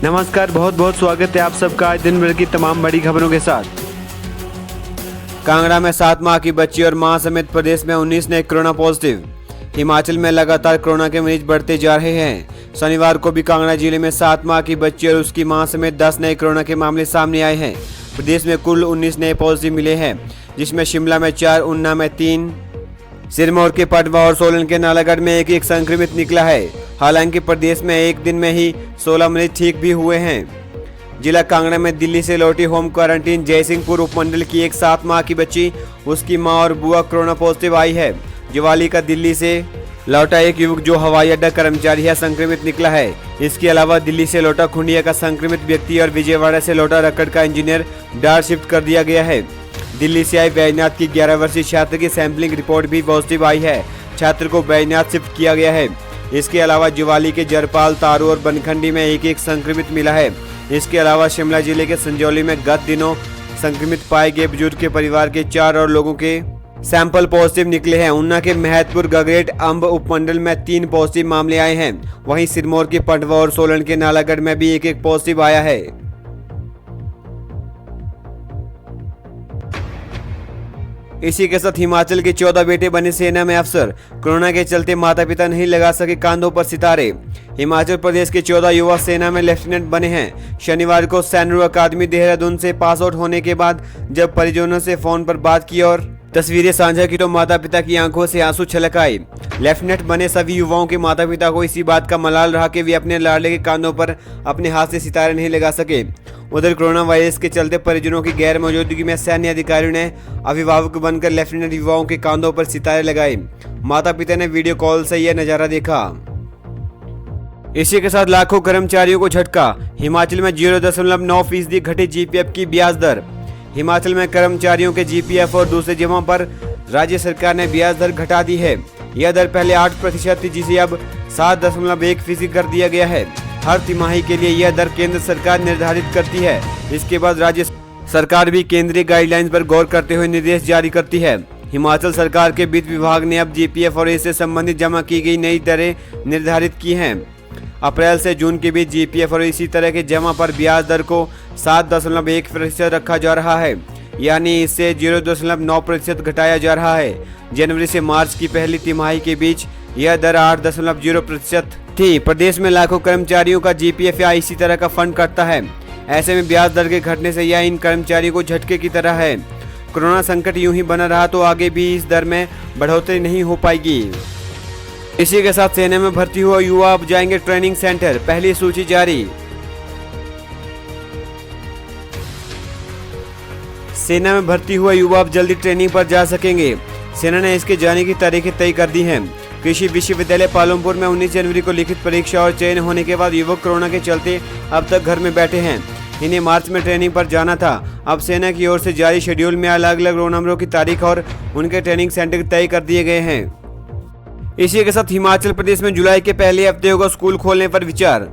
नमस्कार, बहुत बहुत स्वागत है आप सबका आज दिन भर की तमाम बड़ी खबरों के साथ। कांगड़ा में 7 माह की बच्ची और मां समेत प्रदेश में 19 नए कोरोना पॉजिटिव। हिमाचल में लगातार कोरोना के मरीज बढ़ते जा रहे हैं। शनिवार को भी कांगड़ा जिले में 7 माह की बच्ची और उसकी मां समेत 10 नए कोरोना के मामले सामने आए हैं। प्रदेश में कुल 19 नए पॉजिटिव मिले हैं, जिसमें शिमला में 4, ऊना में 3, सिरमौर के पटवा और सोलन के नालागढ़ में एक संक्रमित निकला है। हालांकि प्रदेश में एक दिन में ही 16 मरीज ठीक भी हुए हैं। जिला कांगड़ा में दिल्ली से लौटी होम क्वारंटीन जयसिंहपुर उपमंडल की एक 7 माह की बच्ची, उसकी मां और बुआ कोरोना पॉजिटिव आई है। ज्वाली का दिल्ली से लौटा एक युवक जो हवाई अड्डा कर्मचारी है संक्रमित निकला है। इसके अलावा दिल्ली से लौटा खुंडिया का संक्रमित व्यक्ति और विजयवाड़ा से लौटा रक्कड़ का इंजीनियर डार शिफ्ट कर दिया गया है। दिल्ली से आई बैजनाथ की 11 वर्षीय छात्र की सैंपलिंग रिपोर्ट भी पॉजिटिव आई है। छात्र को बैजनाथ शिफ्ट किया गया है। इसके अलावा ज्वाली के जरपाल, तारू और बनखंडी में एक संक्रमित मिला है। इसके अलावा शिमला जिले के संजौली में गत दिनों संक्रमित पाए गए बुजुर्ग के परिवार के 4 और लोगों के सैंपल पॉजिटिव निकले हैं। ऊना के महतपुर गगरेट अंब उपमंडल में 3 पॉजिटिव मामले आए हैं। वहीं सिरमौर के पटवा और सोलन के नालागढ़ में भी एक पॉजिटिव आया है। इसी के साथ हिमाचल के 14 बेटे बने सेना में अफसर। कोरोना के चलते माता पिता नहीं लगा सके कांधों पर सितारे। हिमाचल प्रदेश के 14 युवा सेना में लेफ्टिनेंट बने हैं। शनिवार को सैनरू अकादमी देहरादून से पास आउट होने के बाद जब परिजनों से फोन पर बात की और तस्वीरें साझा की तो माता पिता की आंखों से आंसू छलक आए। लेफ्टिनेंट बने सभी युवाओं के माता पिता को इसी बात का मलाल रहा कि वे अपने लाडले के कांधों पर अपने हाथ से सितारे नहीं लगा सके। उधर कोरोना वायरस के चलते परिजनों की गैर मौजूदगी में सैन्य अधिकारियों ने अभिभावक बनकर लेफ्टिनेंट युवाओं के कांधों पर सितारे लगाए। माता पिता ने वीडियो कॉल से यह नजारा देखा। इसी के साथ लाखों कर्मचारियों को झटका। हिमाचल में 0.9% घटी जीपीएफ की ब्याज दर। हिमाचल में कर्मचारियों के जीपीएफ और दूसरे जमा पर राज्य सरकार ने ब्याज दर घटा दी है। यह दर पहले 8% थी, जिसे अब 7.1% कर दिया गया है। हर तिमाही के लिए यह दर केंद्र सरकार निर्धारित करती है। इसके बाद राज्य सरकार भी केंद्रीय गाइडलाइंस पर गौर करते हुए निर्देश जारी करती है। हिमाचल सरकार के वित्त विभाग ने अब जीपीएफ और इससे संबंधित जमा की गई नई दरें निर्धारित की हैं। अप्रैल से जून के बीच जीपीएफ और इसी तरह के जमा पर ब्याज दर को 7.1% रखा जा रहा है, यानी इससे 0.9% घटाया जा रहा है। जनवरी से मार्च की पहली तिमाही के बीच यह दर 8.0% थी। प्रदेश में लाखों कर्मचारियों का जीपीएफ या इसी तरह का फंड कटता है। ऐसे में ब्याज दर के घटने से यह इन कर्मचारियों को झटके की तरह है। कोरोना संकट यूं ही बना रहा तो आगे भी इस दर में बढ़ोतरी नहीं हो पाएगी। इसी के साथ सेना में भर्ती हुआ युवा अब जाएंगे ट्रेनिंग सेंटर, पहली सूची जारी। सेना में भर्ती हुआ युवा अब जल्दी ट्रेनिंग पर जा सकेंगे। सेना ने इसके जाने की तारीखें तय कर दी हैं। कृषि विश्वविद्यालय पालमपुर में 19 जनवरी को लिखित परीक्षा और चयन होने के बाद युवक कोरोना के चलते अब तक घर में बैठे हैं। इन्हें मार्च में ट्रेनिंग पर जाना था। अब सेना की ओर से जारी शेड्यूल में अलग अलग रोल नंबरों की तारीख और उनके ट्रेनिंग सेंटर तय कर दिए गए हैं। इसी के साथ हिमाचल प्रदेश में जुलाई के पहले हफ्ते होगा स्कूल खोलने पर विचार।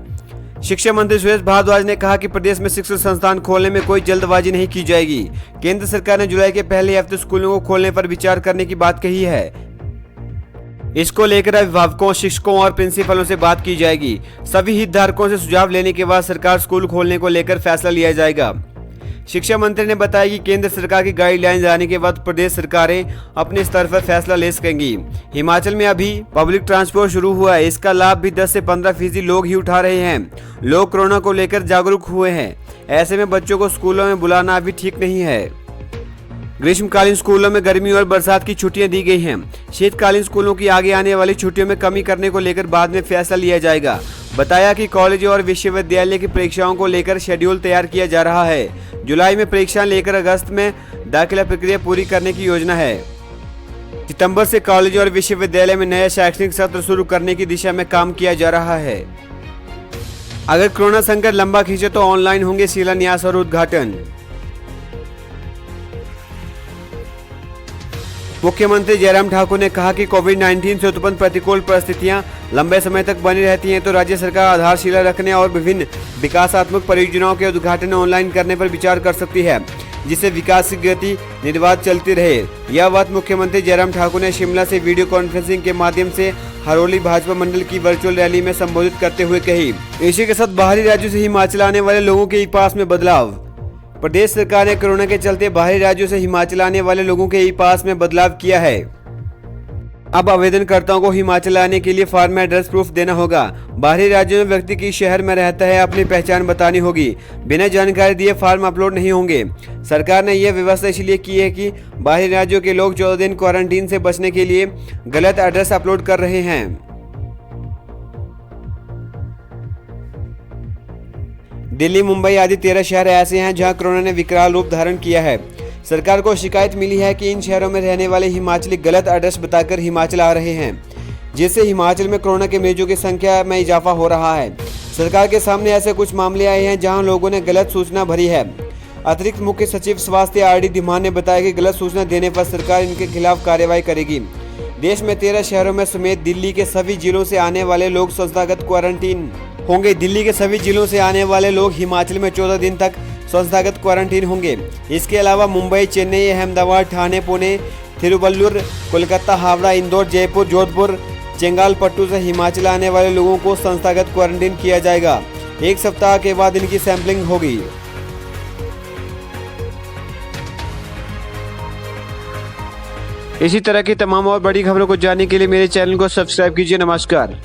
शिक्षा मंत्री सुरेश भारद्वाज ने कहा कि प्रदेश में शिक्षण संस्थान खोलने में कोई जल्दबाजी नहीं की जाएगी। केंद्र सरकार ने जुलाई के पहले हफ्ते स्कूलों को खोलने पर विचार करने की बात कही है। इसको लेकर अभिभावकों, शिक्षकों और प्रिंसिपलों से बात की जाएगी। सभी हितधारकों से सुझाव लेने के बाद सरकार स्कूल खोलने को लेकर फैसला लिया जाएगा। शिक्षा मंत्री ने बताया कि केंद्र सरकार की गाइडलाइंस आने के बाद प्रदेश सरकारें अपने स्तर पर फैसला ले सकेंगी। हिमाचल में अभी पब्लिक ट्रांसपोर्ट शुरू हुआ है। इसका लाभ भी 10 से 15% लोग ही उठा रहे हैं। लोग कोरोना को लेकर जागरूक हुए हैं। ऐसे में बच्चों को स्कूलों में बुलाना अभी ठीक नहीं है। ग्रीष्मकालीन स्कूलों में गर्मी और बरसात की छुट्टियां दी गई हैं। शीतकालीन स्कूलों की आगे आने वाली छुट्टियों में कमी करने को लेकर बाद में फैसला लिया जाएगा। बताया कि कॉलेज और विश्वविद्यालय की परीक्षाओं को लेकर शेड्यूल तैयार किया जा रहा है। जुलाई में परीक्षा लेकर अगस्त में दाखिला प्रक्रिया पूरी करने की योजना है। सितंबर से कॉलेज और विश्वविद्यालय में नया शैक्षणिक सत्र शुरू करने की दिशा में काम किया जा रहा है। अगर कोरोना संकट लंबा खींचे तो ऑनलाइन होंगे शिलान्यास और उद्घाटन। मुख्यमंत्री जयराम ठाकुर ने कहा कि कोविड-19 से उत्पन्न प्रतिकूल परिस्थितियां लंबे समय तक बनी रहती हैं तो राज्य सरकार आधारशिला रखने और विभिन्न विकासात्मक परियोजनाओं के उद्घाटन ऑनलाइन करने पर विचार कर सकती है, जिससे विकास की गति निर्बाध चलती रहे। यह बात मुख्यमंत्री जयराम ठाकुर ने शिमला से वीडियो कॉन्फ्रेंसिंग के माध्यम से हरोली भाजपा मंडल की वर्चुअल रैली में संबोधित करते हुए कही। इसी के साथ बाहरी राज्यों से हिमाचल आने वाले लोगों के ई पास में बदलाव। प्रदेश सरकार ने कोरोना के चलते बाहरी राज्यों से हिमाचल आने वाले लोगों के ई पास में बदलाव किया है। अब आवेदनकर्ताओं को हिमाचल आने के लिए फॉर्म में एड्रेस प्रूफ देना होगा। बाहरी राज्यों में व्यक्ति की शहर में रहता है अपनी पहचान बतानी होगी। बिना जानकारी दिए फॉर्म अपलोड नहीं होंगे। सरकार ने यह व्यवस्था इसलिए की है कि बाहरी राज्यों के लोग 14 दिन क्वारंटीन से बचने के लिए गलत एड्रेस अपलोड कर रहे हैं। दिल्ली, मुंबई आदि 13 शहर ऐसे हैं जहां कोरोना ने विकराल रूप धारण किया है। सरकार को शिकायत मिली है कि इन शहरों में रहने वाले हिमाचली गलत एड्रेस बताकर हिमाचल आ रहे हैं, जिससे हिमाचल में कोरोना के मरीजों की संख्या में इजाफा हो रहा है। सरकार के सामने ऐसे कुछ मामले आए हैं जहां लोगों ने गलत सूचना भरी है। अतिरिक्त मुख्य सचिव स्वास्थ्य आर.डी. धीमान ने बताया कि गलत सूचना देने पर सरकार इनके खिलाफ कार्रवाई करेगी। देश में 13 शहरों में समेत दिल्ली के सभी जिलों से आने वाले लोग संस्थागत क्वारंटीन होंगे। दिल्ली के सभी जिलों से आने वाले लोग हिमाचल में 14 दिन तक संस्थागत क्वारंटीन होंगे। इसके अलावा मुंबई, चेन्नई, अहमदाबाद, ठाणे, पुणे, तिरुवल्लुर, कोलकाता, हावड़ा, इंदौर, जयपुर, जोधपुर, चेंगालपट्टू से हिमाचल आने वाले लोगों को संस्थागत क्वारंटीन किया जाएगा। 1 सप्ताह के बाद इनकी सैंपलिंग होगी। इसी तरह की तमाम और बड़ी खबरों को जानने के लिए मेरे चैनल को सब्सक्राइब कीजिए। नमस्कार।